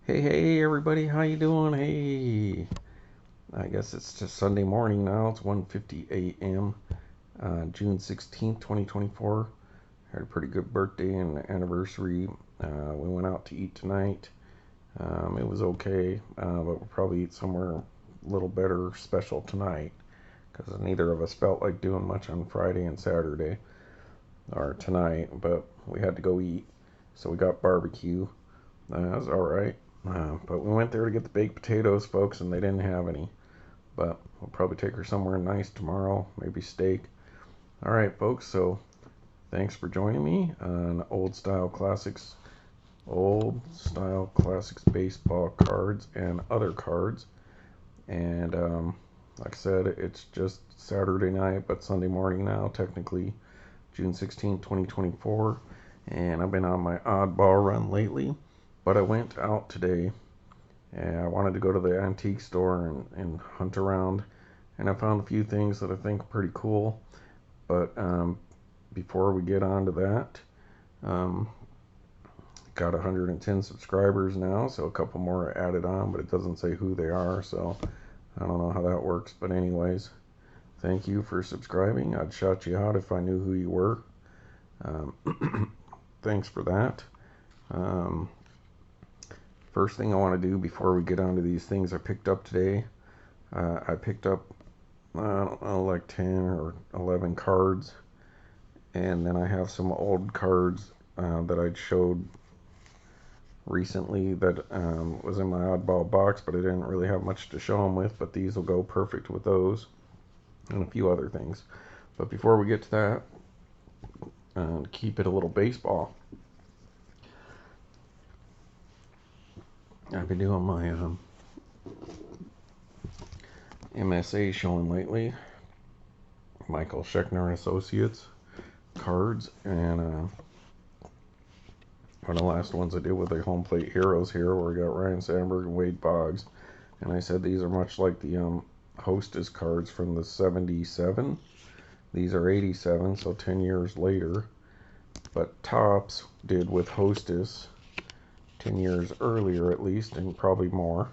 Hey everybody, how you doing? Hey, I guess it's just Sunday morning now. It's 1:50 a.m. June 16th, 2024. Had a pretty good birthday and anniversary. We went out to eat tonight. It was okay, but we'll probably eat somewhere a little better special tonight because neither of us felt like doing much on Friday and Saturday or tonight, but we had to go eat. So we got barbecue. That was all right. But we went there to get the baked potatoes, folks, and they didn't have any. But we'll probably take her somewhere nice tomorrow, maybe steak. All right, folks. So thanks for joining me on old style classics baseball cards and other cards. And like I said, it's just Saturday night, but Sunday morning now, technically June 16th, 2024. And I've been on my oddball run lately, but I went out today and I wanted to go to the antique store and hunt around, and I found a few things that I think are pretty cool. But before we get on to that, um, got 110 subscribers now, so a couple more are added on, but it doesn't say who they are, so I don't know how that works. But anyways, thank you for subscribing. I'd shout you out if I knew who you were. Thanks for that. Um, First thing I want to do before we get on to these things I picked up today, I picked up, I don't know, like 10 or 11 cards. And then I have some old cards that I showed recently that was in my oddball box, but I didn't really have much to show them with. But these will go perfect with those and a few other things. But before we get to that, keep it a little baseball. I've been doing my MSA showing lately, Michael Schechner and Associates cards, and one of the last ones I did with the home plate heroes here, where we got Ryan Sandberg and Wade Boggs, and I said these are much like the Hostess cards from the 77. These are 87, so 10 years later, but Topps did with Hostess 10 years earlier at least, and probably more,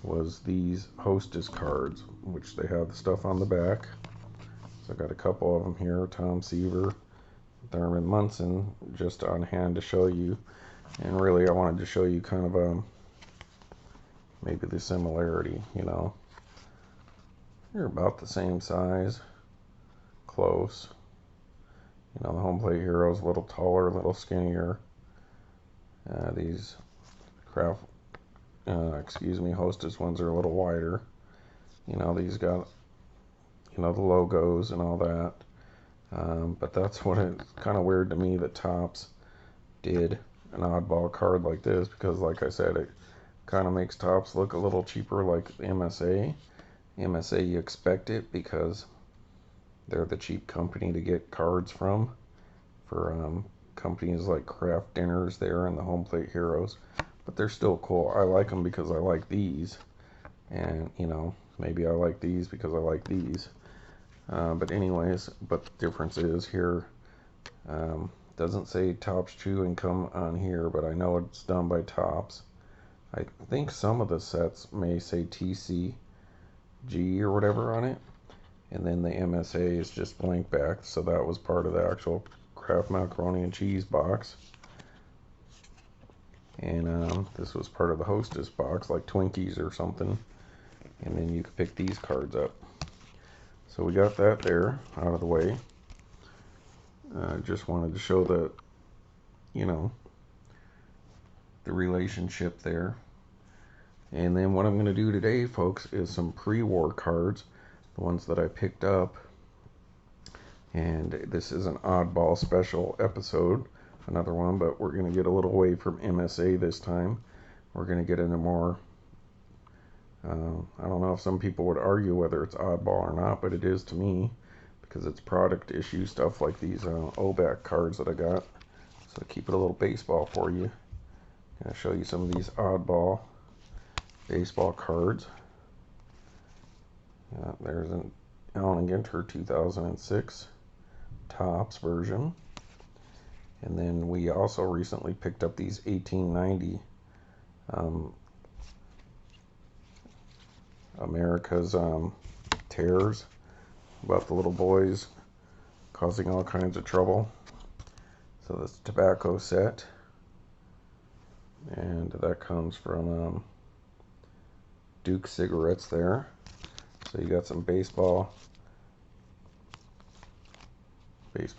was these Hostess cards, which they have the stuff on the back. So I got a couple of them here, Tom Seaver, Thurman Munson, just on hand to show you. And really I wanted to show you kind of maybe the similarity, you know. They're about the same size, close. You know, the home plate hero's a little taller, a little skinnier. These Hostess ones are a little wider. You know, these got, you know, the logos and all that. But that's what it's kind of weird to me that Topps did an oddball card like this, because like I said, it kind of makes Topps look a little cheaper like MSA. MSA, you expect it because they're the cheap company to get cards from for companies like Kraft Dinners there and the Home Plate Heroes. But they're still cool. I like them because I like these, and you know, maybe I like these because I like these. But anyways, but the difference is here, doesn't say Topps Chewing Gum on here, but I know it's done by Topps. I think some of the sets may say TCG or whatever on it, and then the MSA is just blank back, so that was part of the actual Kraft macaroni and cheese box. And this was part of the Hostess box, like Twinkies or something, and then you could pick these cards up. So we got that there out of the way. Just wanted to show that, you know, the relationship there. And then what I'm going to do today, folks, is some pre-war cards, the ones that I picked up. And this is an oddball special episode, another one, but we're going to get a little away from MSA this time. We're going to get into more, I don't know if some people would argue whether it's oddball or not, but it is to me, because it's product issue stuff like these OBAC cards that I got. So keep it a little baseball for you. I'm going to show you some of these oddball baseball cards. There's an Allen Ginter 2006 Topps version. And then we also recently picked up these 1890 um, America's terrors about the little boys causing all kinds of trouble. So this tobacco set, and that comes from Duke cigarettes there. So you got some baseball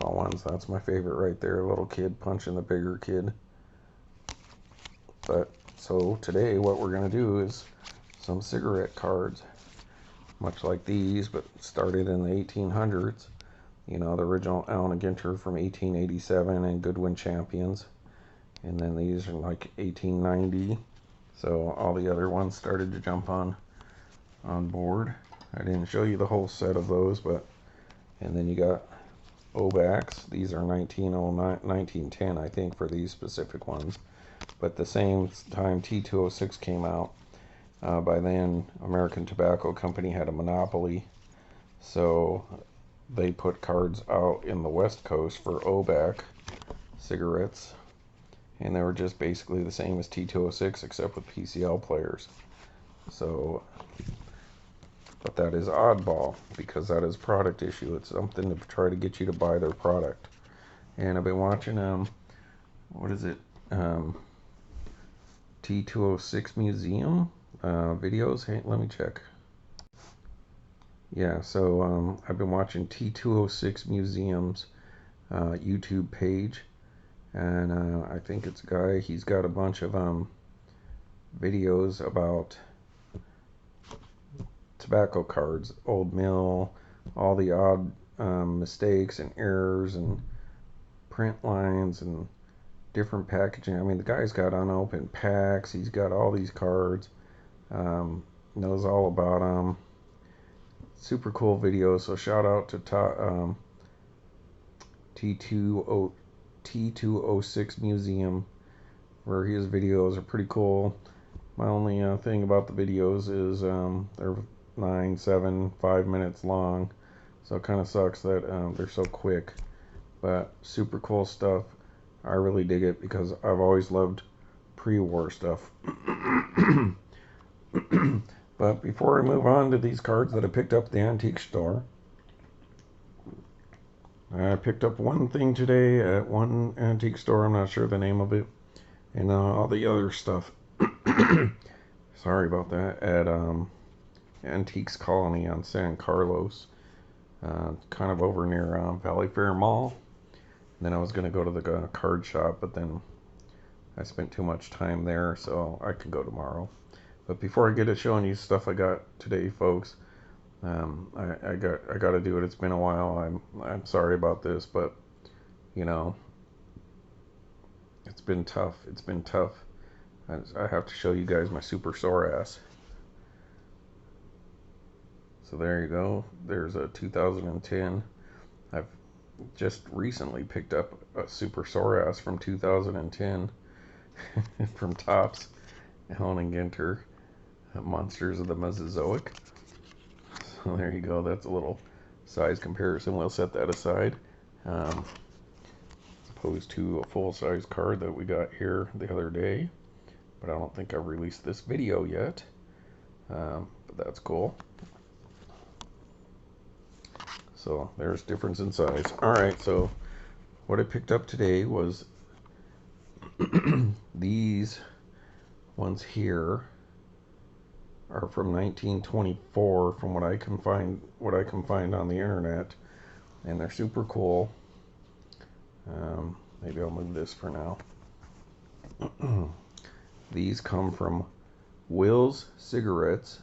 ones. That's my favorite right there. Little kid punching the bigger kid. But so today what we're going to do is some cigarette cards, much like these, but started in the 1800s. You know, the original Allen & Ginter from 1887 and Goodwin Champions. And then these are like 1890. So all the other ones started to jump on board. I didn't show you the whole set of those, but and then you got Obax. These are 1909, 1910, I think, for these specific ones. But the same time T206 came out, by then American Tobacco Company had a monopoly, so they put cards out in the West Coast for Obac cigarettes, and they were just basically the same as T206 except with PCL players. So, but that is Oddball, because that is product issue. It's something to try to get you to buy their product. And I've been watching what is it, T206 Museum videos. Hey, let me check. Yeah, so I've been watching T206 Museum's YouTube page, and I think it's a guy. He's got a bunch of videos about tobacco cards, old mill, all the odd mistakes and errors and print lines and different packaging. I mean, the guy's got unopened packs. He's got all these cards. Knows all about them. Super cool video. So shout out to T206 Museum, where his videos are pretty cool. My only thing about the videos is they're 9, 7, 5 minutes long, so it kind of sucks that they're so quick, but super cool stuff. I really dig it because I've always loved pre-war stuff. But before I move on to these cards that I picked up at the antique store, I picked up one thing today at one antique store. I'm not sure the name of it, and all the other stuff. Sorry about that. At Antiques Colony on San Carlos, kind of over near Valley Fair Mall. And then I was going to go to the card shop, but then I spent too much time there, so I can go tomorrow. But before I get to showing you stuff I got today, folks, I got to do it. It's been a while. I'm sorry about this, but you know, it's been tough. It's been tough. I have to show you guys my super sore ass. So there you go. There's a 2010. I've just recently picked up a super sore ass from 2010 from Topps, Allen & Ginter, Monsters of the Mesozoic. So there you go. That's a little size comparison. We'll set that aside. As opposed to a full-size card that we got here the other day. But I don't think I've released this video yet. But that's cool. So there's difference in size. Alright, so what I picked up today was these ones here are from 1924 from what I can find on the internet, and they're super cool. Maybe I'll move this for now. These come from Will's Cigarettes,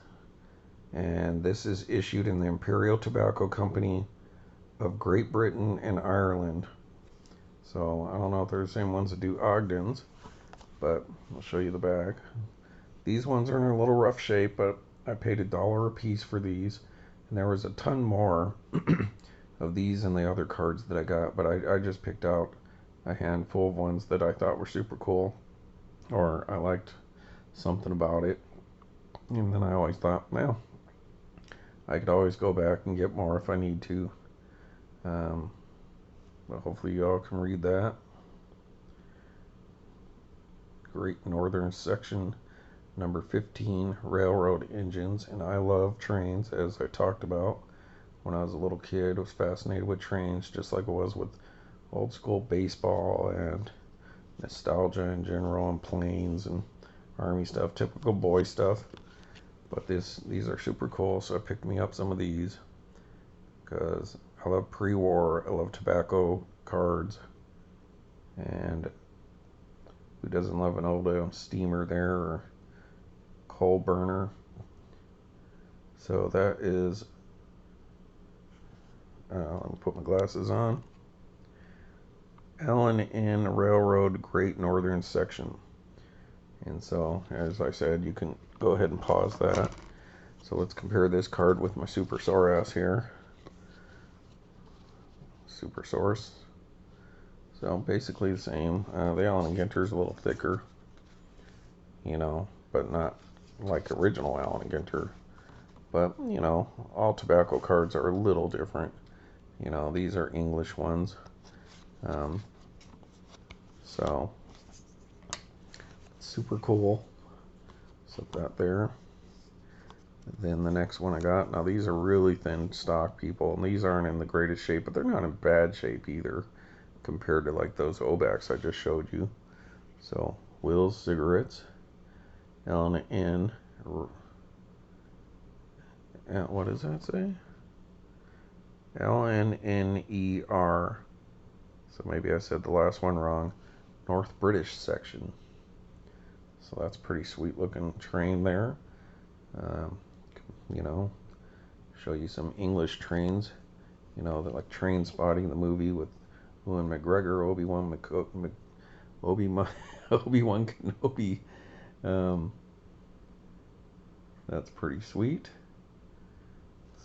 and this is issued in the Imperial Tobacco Company of Great Britain and Ireland. So I don't know if they're the same ones that do Ogden's, but I'll show you the back. These ones are in a little rough shape, but I paid $1 a piece for these, and there was a ton more of these and the other cards that I got, but I just picked out a handful of ones that I thought were super cool, or I liked something about it. And then I always thought, well, I could always go back and get more if I need to. But hopefully you all can read that. Great Northern Section Number 15, railroad engines. And I love trains, as I talked about when I was a little kid. I was fascinated with trains, just like I was with old school baseball and nostalgia in general, and planes and army stuff, typical boy stuff. But these are super cool, so I picked me up some of these because I love pre-war. I love tobacco cards, and who doesn't love an old steamer there or coal burner? So that is, let me put my glasses on. Allen N. Railroad Great Northern Section. And so, as I said, you can go ahead and pause that. So let's compare this card with my Super Soraus here. Super Source. So basically the same. The Allen & Ginter's a little thicker, you know, but not like original Allen & Ginter. But, you know, all tobacco cards are a little different. You know, these are English ones. So, super cool. Set that there. Then the next one I got, now these are really thin stock, people, and these aren't in the greatest shape, but they're not in bad shape either compared to like those Obaks I just showed you. So, Will's Cigarettes, L&N, what does that say? LNNER. So maybe I said the last one wrong. North British section. So that's pretty sweet looking train there. You know, show you some English trains. You know, they're like Train Spotting, the movie with Ewan McGregor, Obi-Wan Kenobi. That's pretty sweet.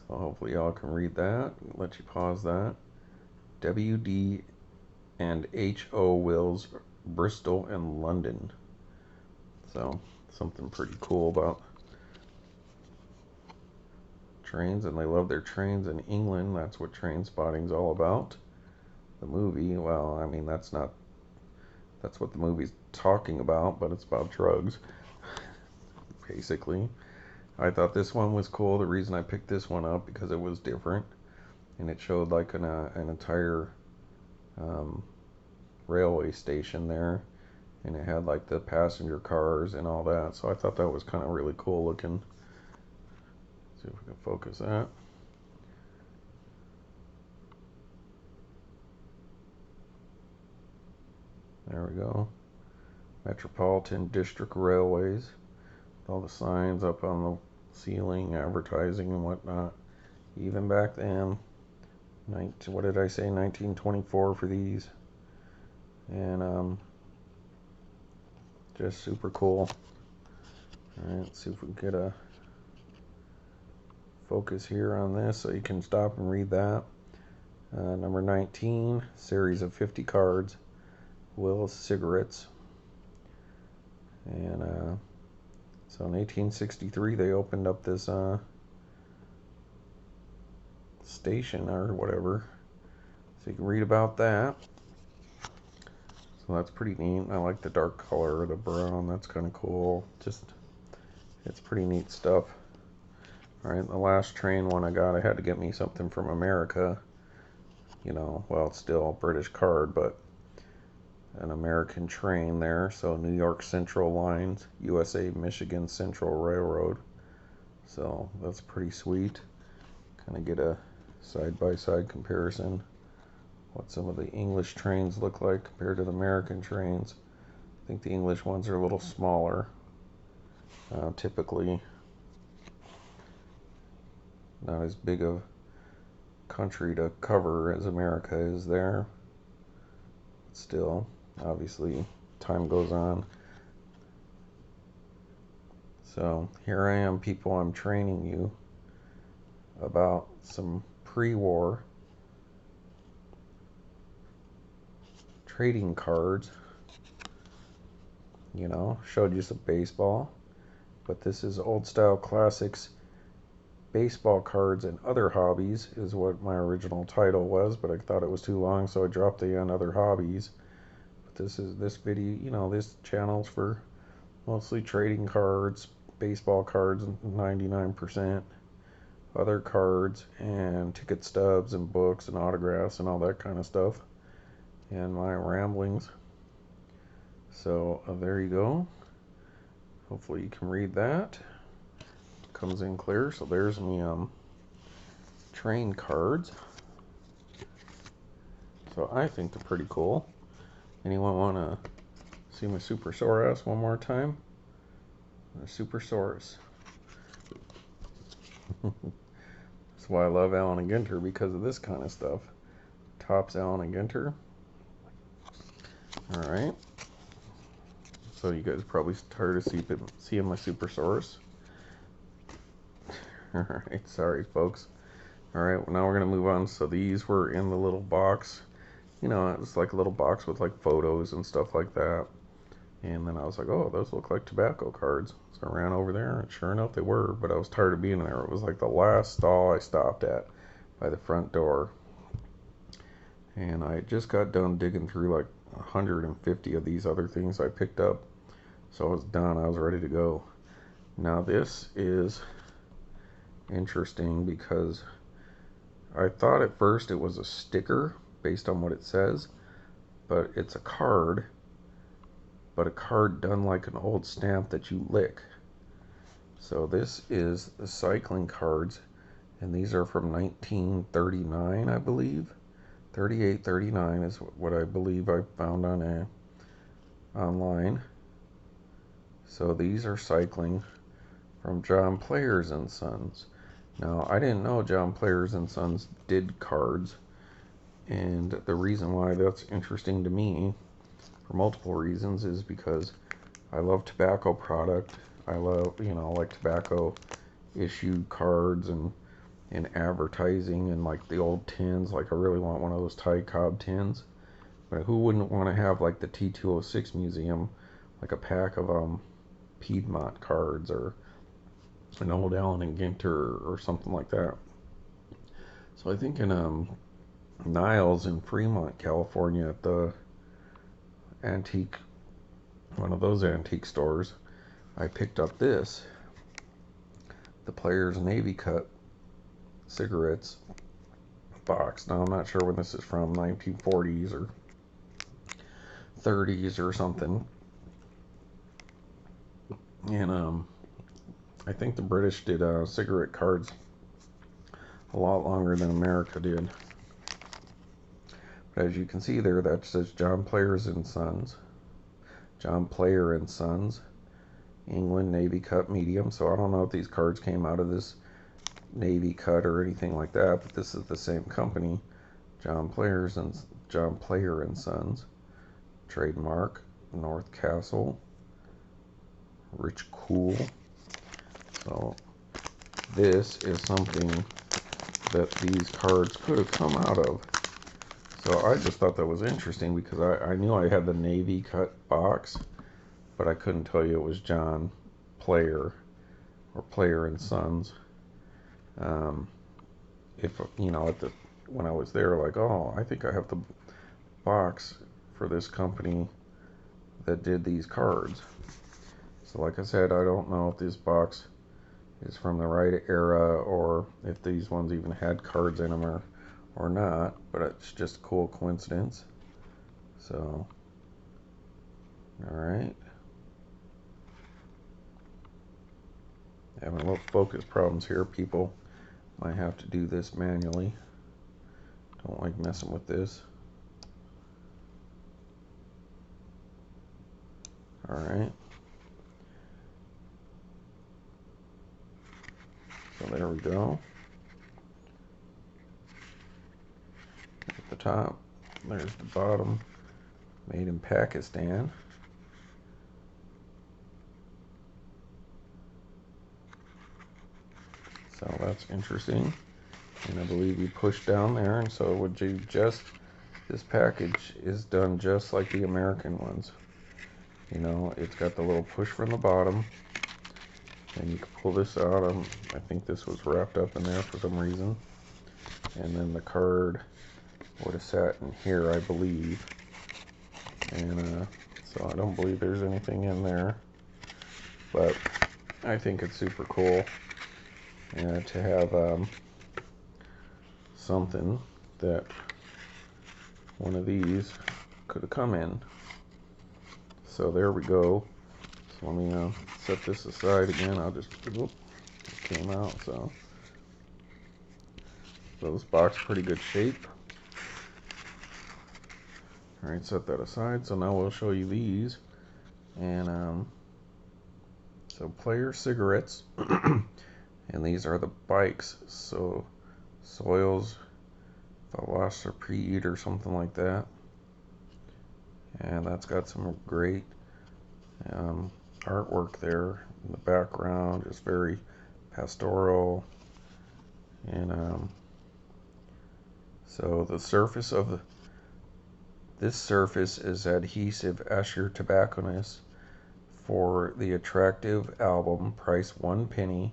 So hopefully y'all can read that. Let you pause that. WD and HO Wills, Bristol and London. So something pretty cool about trains, and they love their trains in England. That's what Train Spotting's all about. The movie, well, I mean, that's what the movie's talking about, but it's about drugs, basically. I thought this one was cool. The reason I picked this one up because it was different, and it showed like an entire railway station there, and it had like the passenger cars and all that. So I thought that was kind of really cool looking. See if we can focus that. There we go. Metropolitan District Railways. All the signs up on the ceiling, advertising and whatnot. Even back then, what did I say, 1924 for these. And just super cool. Alright, let's see if we can get a focus here on this so you can stop and read that. Number 19, series of 50 cards, Will's Cigarettes. And so in 1863 they opened up this station or whatever, so you can read about that. So that's pretty neat. I like the dark color, the brown, that's kind of cool. Just, it's pretty neat stuff. Alright, the last train one I got, I had to get me something from America. You know, well, it's still a British card, but an American train there. So New York Central Lines, USA Michigan Central Railroad. So that's pretty sweet. Kind of get a side-by-side comparison. What some of the English trains look like compared to the American trains. I think the English ones are a little smaller. Typically not as big of country to cover as America is there. Still, obviously, time goes on. So here I am, people, I'm training you about some pre-war trading cards. You know, showed you some baseball, but this is old style classics baseball cards and other hobbies is what my original title was, but I thought it was too long, so I dropped the on other hobbies. But this video, you know, this channel's for Mostly trading cards, baseball cards, 99%, other cards, and ticket stubs and books and autographs and all that kind of stuff, and my ramblings. So there you go. Hopefully you can read that. Comes in clear. So there's me train cards. So I think they're pretty cool. Anyone want to see my Supersaurus one more time? The Supersaurus. That's why I love Allen and Ginter, because of this kind of stuff. Topps Allen and Ginter. Alright. So you guys probably tired of seeing my Supersaurus. Alright, sorry folks. Alright, well, now we're going to move on. So these were in the little box. You know, it was like a little box with like photos and stuff like that. And then I was like, oh, those look like tobacco cards. So I ran over there, and sure enough, they were. But I was tired of being there. It was like the last stall I stopped at by the front door. And I just got done digging through like 150 of these other things I picked up. So I was done. I was ready to go. Now this is interesting because I thought at first it was a sticker based on what it says. But it's a card. But a card done like an old stamp that you lick. So this is the cycling cards, and these are from 1939, I believe. 38, 39 is what I believe I found on online. So these are cycling from John Players and Sons. Now I didn't know John Players and Sons did cards, and the reason why that's interesting to me, for multiple reasons, is because I love tobacco product. I love, like tobacco issued cards and advertising and like the old tins. Like I really want one of those Ty Cobb tins. But who wouldn't want to have like the T206 museum, like a pack of Piedmont cards or an old Allen and Ginter or something like that. So I think in Niles in Fremont, California, at the one of those antique stores, I picked up this, the Players Navy Cut cigarettes box. Now I'm not sure when this is from, 1940s or 30s or something. And I think the British did cigarette cards a lot longer than America did. But as you can see there, that says John Players and Sons. John Player and Sons. England Navy Cut medium. So I don't know if these cards came out of this Navy Cut or anything like that, but this is the same company. John Player and Sons. Trademark North Castle. Rich Cool. So this is something that these cards could have come out of. So I just thought that was interesting because I knew I had the Navy Cut box, but I couldn't tell you it was John Player or Player and Sons. When I was there, like, oh, I think I have the box for this company that did these cards. So like I said, I don't know if this box is from the right era or if these ones even had cards in them or not, but it's just a cool coincidence. So, alright. Having a little focus problems here. People might have to do this manually. Don't like messing with this. Alright. So there we go. At the top, there's the bottom. Made in Pakistan. So that's interesting. And I believe you push down there, and so it would do just, this package is done just like the American ones. It's got the little push from the bottom, and you can pull this out. I think this was wrapped up in there for some reason. And then the card would have sat in here, I believe. And so I don't believe there's anything in there. but I think it's super cool to have something that one of these could have come in. So there we go. So let me set this aside again. I'll just, whoop, it came out. So this box pretty good shape. All right, set that aside. So now we'll show you these. And so player cigarettes, and these are the bikes. So Soils Velocipede or something like that. And that's got some great artwork there in the background. Just very pastoral. And so the surface of this surface is adhesive Asher tobacconist for the attractive album, price 1 penny,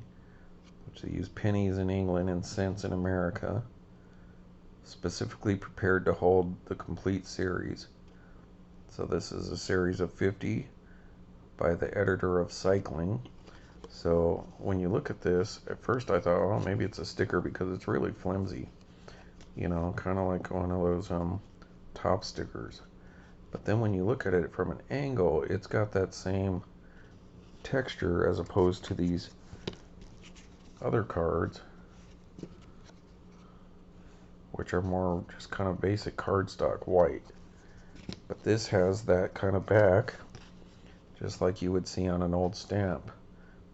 which they use pennies in England and cents in America, specifically prepared to hold the complete series. So this is a series of 50 by the editor of Cycling. So when you look at this, at first I thought, oh, maybe it's a sticker because it's really flimsy. You know, kind of like one of those top stickers. But then when you look at it from an angle, it's got that same texture as opposed to these other cards, which are more just kind of basic cardstock white. But this has that kind of back, just like you would see on an old stamp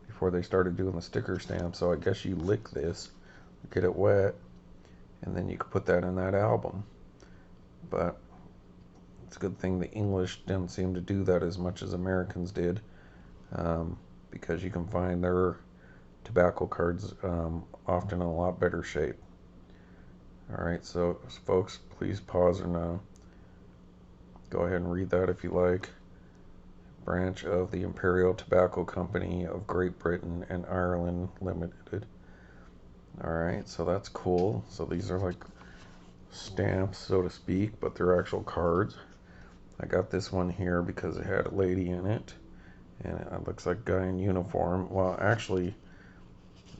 before they started doing the sticker stamp. So I guess you lick this, get it wet, and then you could put that in that album. But it's a good thing the English didn't seem to do that as much as Americans did, because you can find their tobacco cards often in a lot better shape. Alright, so folks, please pause and go ahead and read that if you like. Branch of the Imperial Tobacco Company of Great Britain and Ireland Limited. Alright, so that's cool. So these are like stamps, so to speak, but they're actual cards. I got this one here because it had a lady in it, and it looks like a guy in uniform. Well, actually,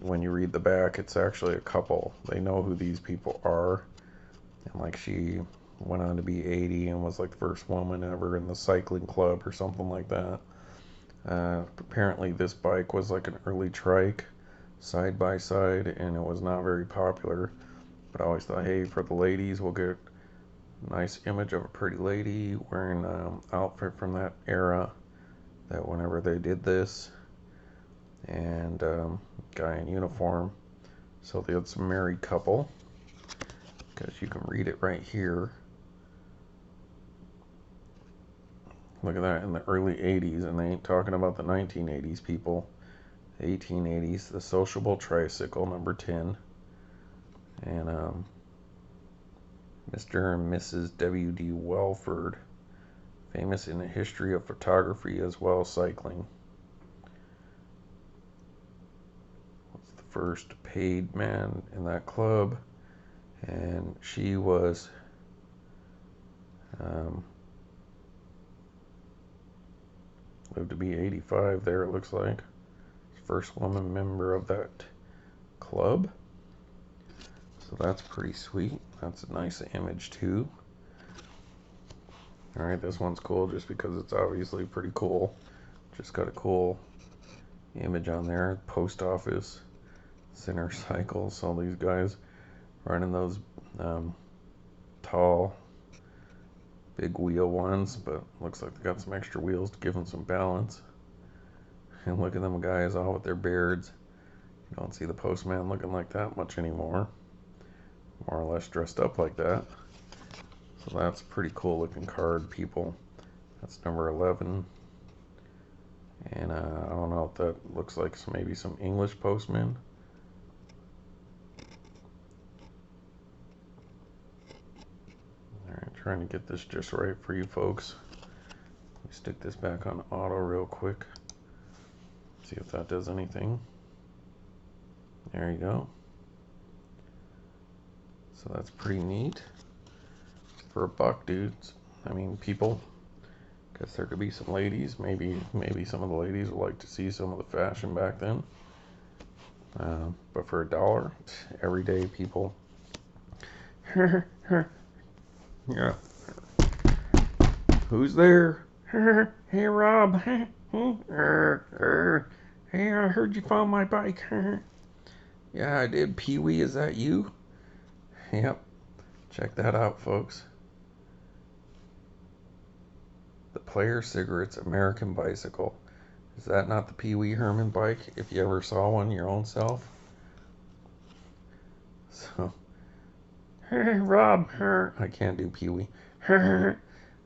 when you read the back, it's actually a couple. They know who these people are, and like she went on to be 80 and was like the first woman ever in the cycling club or something like that. Apparently this bike was like an early trike side by side, and it was not very popular, but I always thought, hey, for the ladies, we'll get a nice image of a pretty lady wearing an outfit from that era, that whenever they did this, and guy in uniform. So they had some married couple, because you can read it right here. Look at that, in the early 80s, and they ain't talking about the 1980s people. The 1880s, the sociable tricycle, number 10. And Mr. and Mrs. W.D. Welford, famous in the history of photography as well as cycling. Was the first paid man in that club, and she was lived to be 85 there, it looks like. First woman member of that club. So that's pretty sweet. That's a nice image too. Alright, this one's cool just because it's obviously pretty cool. Just got a cool image on there. Post office, center cycle. So these guys running those tall, big wheel ones, but looks like they got some extra wheels to give them some balance. And look at them guys all with their beards. You don't see the postman looking like that much anymore. More or less dressed up like that. So that's a pretty cool looking card, people. That's number 11. And I don't know if that looks like maybe some English postman. Alright, trying to get this just right for you folks. Let me stick this back on auto real quick. See if that does anything. There you go. So that's pretty neat. For $1, dudes. I mean, people, Guess there could be some ladies. Maybe some of the ladies would like to see some of the fashion back then. But for $1, everyday people. Yeah. Who's there? Hey, Rob. Hey, I heard you found my bike. Yeah, I did. Pee-wee, is that you? Yep. Check that out, folks. The Player Cigarettes American Bicycle. Is that not the Pee-wee Herman bike, if you ever saw one your own self? So, hey, Rob. I can't do Pee-wee. I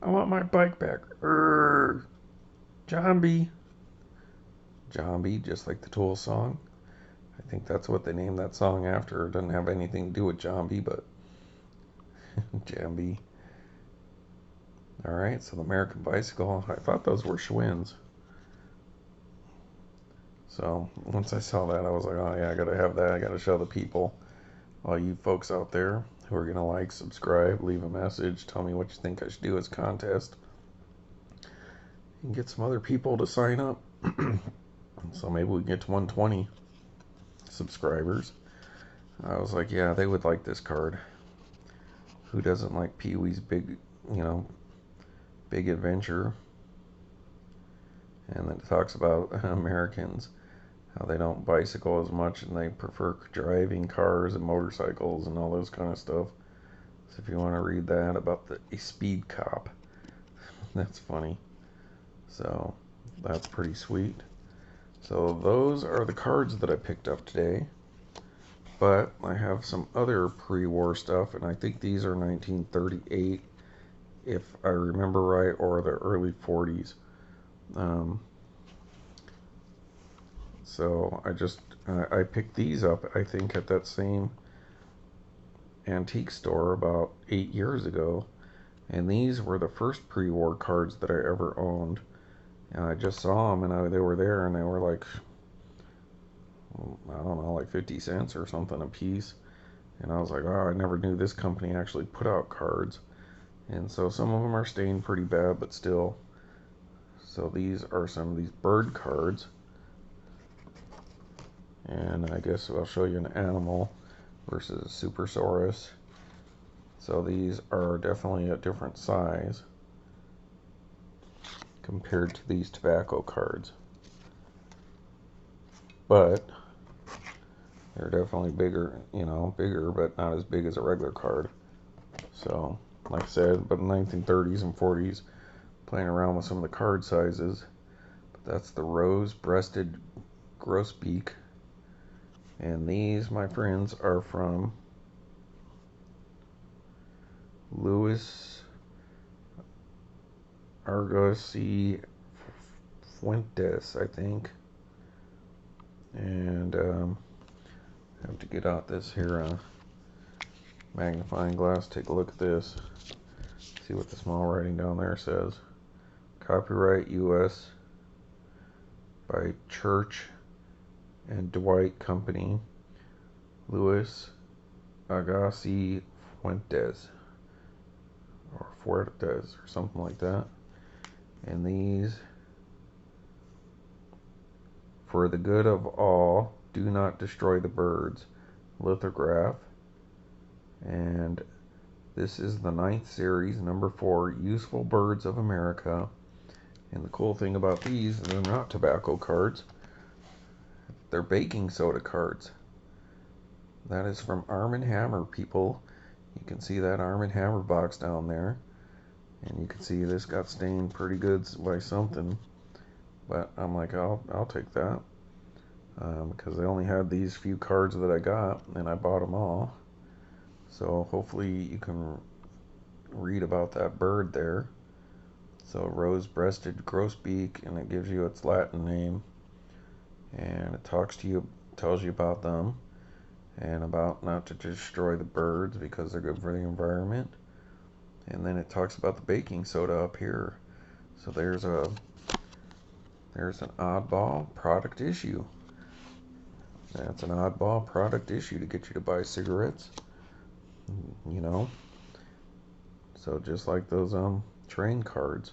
want my bike back. Zombie. Zombie, just like the Tool song. I think that's what they named that song after. It doesn't have anything to do with zombie, but Jambi. Alright, so the American Bicycle. I thought those were Schwinn's. So once I saw that, I was like, oh yeah, I gotta have that. I gotta show the people. All you folks out there who are gonna like, subscribe, leave a message, tell me what you think I should do as a contest. And get some other people to sign up. So maybe we can get to 120 subscribers. I was like, yeah, they would like this card. Who doesn't like Pee-wee's big, big adventure? And then it talks about Americans, how they don't bicycle as much and they prefer driving cars and motorcycles and all those kind of stuff. So if you want to read that about a speed cop, that's funny. So that's pretty sweet. So those are the cards that I picked up today. But I have some other pre-war stuff, and I think these are 1938, if I remember right, or the early 40s. So I picked these up, I think, at that same antique store about 8 years ago. And these were the first pre-war cards that I ever owned. And I just saw them, and they were there, and they were like, I don't know, like 50 cents or something a piece. And I was like, oh, I never knew this company actually put out cards. And so some of them are stained pretty bad, but still. So these are some of these bird cards. And I guess I'll show you an animal versus Supersaurus. So these are definitely a different size compared to these tobacco cards. But they're definitely bigger, bigger, but not as big as a regular card. So, like I said, but in the 1930s and 40s, playing around with some of the card sizes. But that's the rose-breasted grosbeak. And these, my friends, are from Luis Argosy Fuentes, I think. And I have to get out this here magnifying glass. Take a look at this. See what the small writing down there says. Copyright U.S. by Church and Dwight Company, Luis Agassi Fuentes, or something like that. And these, for the good of all, do not destroy the birds, lithograph. And this is the 9th series, number 4, Useful Birds of America. And the cool thing about these, they're not tobacco cards. They're baking soda cards. That is from Arm & Hammer, people. You can see that Arm & Hammer box down there. And you can see this got stained pretty good by something. But I'm like, I'll take that. Because they only had these few cards that I got, and I bought them all. So hopefully you can read about that bird there. So rose-breasted grosbeak, and it gives you its Latin name. And it tells you about them, and about not to destroy the birds because they're good for the environment. And then it talks about the baking soda up here. So there's an oddball product issue. That's an oddball product issue to get you to buy cigarettes. So just like those train cards.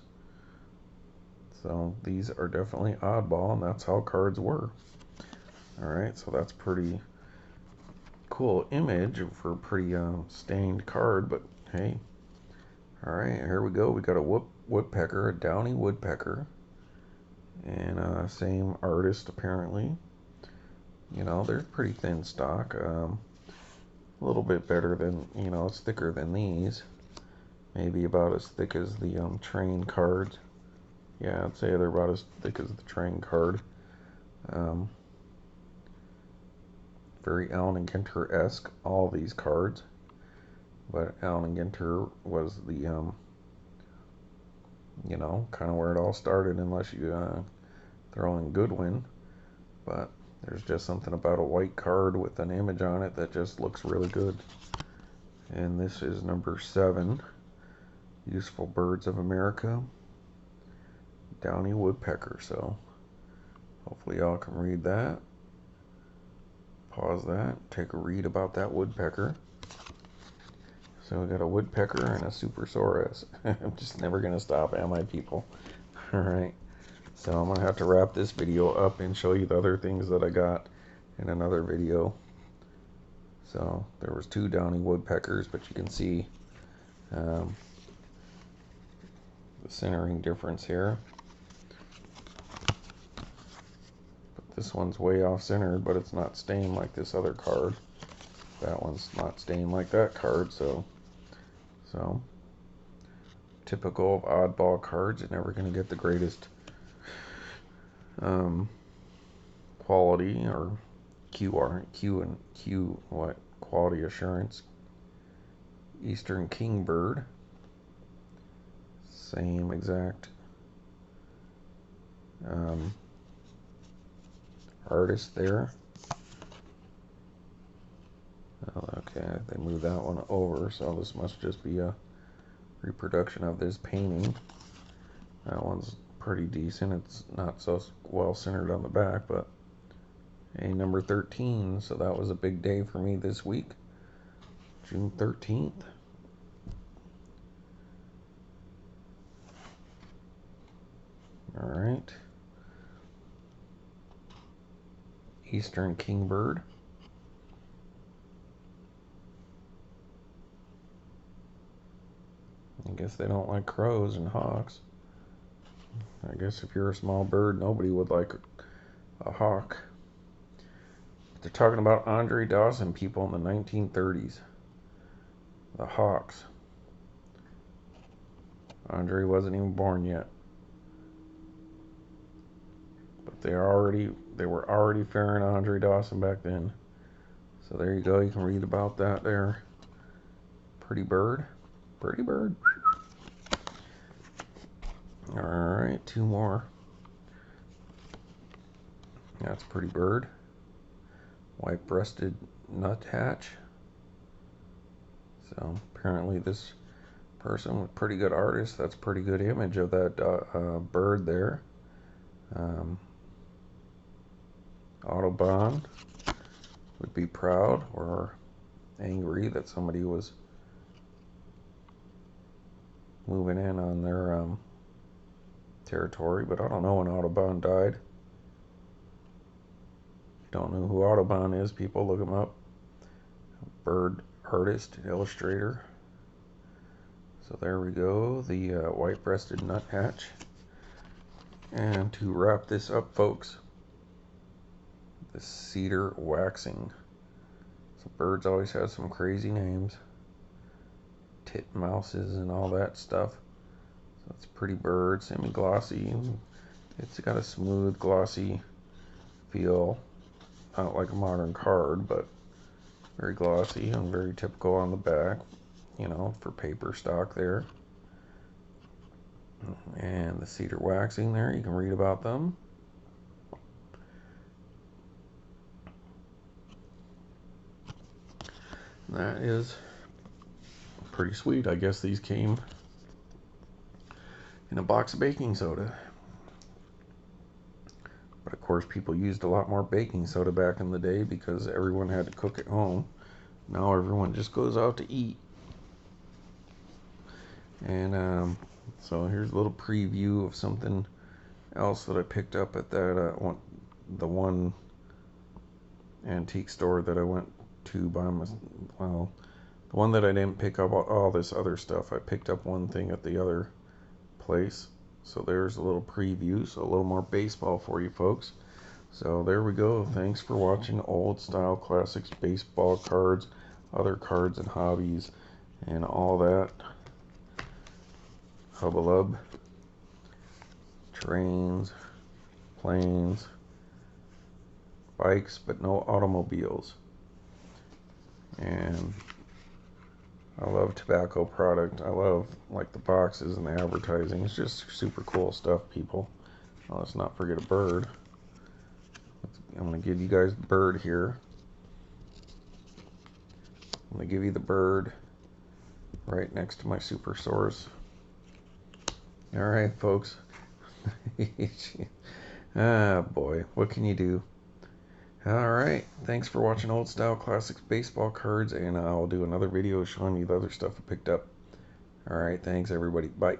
So these are definitely oddball, and that's how cards were. Alright, so that's pretty cool image for a pretty stained card, but hey. Alright, here we go. We got a woodpecker, a downy woodpecker. And same artist apparently. You know, they're pretty thin stock. A little bit better than, you know, it's thicker than these. Maybe about as thick as the train cards. Yeah, I'd say they're about as thick as the train card. Very Allen and Ginter-esque, all these cards. But Allen and Ginter was the, you know, kind of where it all started, unless you throw in Goodwin. But there's just something about a white card with an image on it that just looks really good. And this is number 7, Useful Birds of America, Downy Woodpecker. So hopefully y'all can read that. Pause that, take a read about that woodpecker. So we got a woodpecker and a Supersaurus. I'm just never gonna stop, am I, people? Alright, so I'm gonna have to wrap this video up and show you the other things that I got in another video. So there was 2 downy woodpeckers, but you can see the centering difference here. This one's way off centered, but it's not stained like this other card. That one's not stained like that card, so typical of oddball cards. You're never going to get the greatest quality or quality assurance. Eastern Kingbird, same exact artist there. Okay, they moved that one over, so this must just be a reproduction of this painting. That one's pretty decent. It's not so well centered on the back, but a number 13, so that was a big day for me this week. June 13th. Alright. Eastern Kingbird. I guess they don't like crows and hawks. I guess if you're a small bird, nobody would like a hawk. They're talking about Andre Dawson people in the 1930s. The Hawks. Andre wasn't even born yet. But they were already fearing Andre Dawson back then. So there you go, you can read about that there. Pretty bird. Pretty bird. Alright, 2 more. That's pretty bird. White-breasted nuthatch. So apparently this person was pretty good artist. That's a pretty good image of that bird there. Audubon would be proud or angry that somebody was moving in on their territory, but I don't know when Audubon died. Don't know who Audubon is, people, look him up. Bird artist, illustrator. So there we go, the white-breasted nuthatch. And to wrap this up, folks, the cedar waxing. So birds always have some crazy names. Titmouses and all that stuff. So it's a pretty bird, semi-glossy. It's got a smooth, glossy feel. Not like a modern card, but very glossy and very typical on the back, you know, for paper stock there. And the cedar waxing there, you can read about them. That is pretty sweet. I guess these came in a box of baking soda. But of course, people used a lot more baking soda back in the day because everyone had to cook at home. Now everyone just goes out to eat. And so here's a little preview of something else that I picked up at that the one antique store that I went to by myself. Well, the one that I didn't pick up all this other stuff. I picked up one thing at the other place. So there's a little preview, so a little more baseball for you folks. So there we go. Thanks for watching Old Style Classics baseball cards, other cards and hobbies, and all that. Hubbalub. Trains, planes, bikes, but no automobiles. And I love tobacco product. I love like the boxes and the advertising. It's just super cool stuff, people. Well, let's not forget a bird. I'm going to give you guys the bird here. I'm going to give you the bird right next to my super source. Alright, folks. Ah, boy. What can you do? Alright. Thanks for watching Old Style Classics baseball cards, and I'll do another video showing you the other stuff I picked up. Alright. Thanks, everybody. Bye.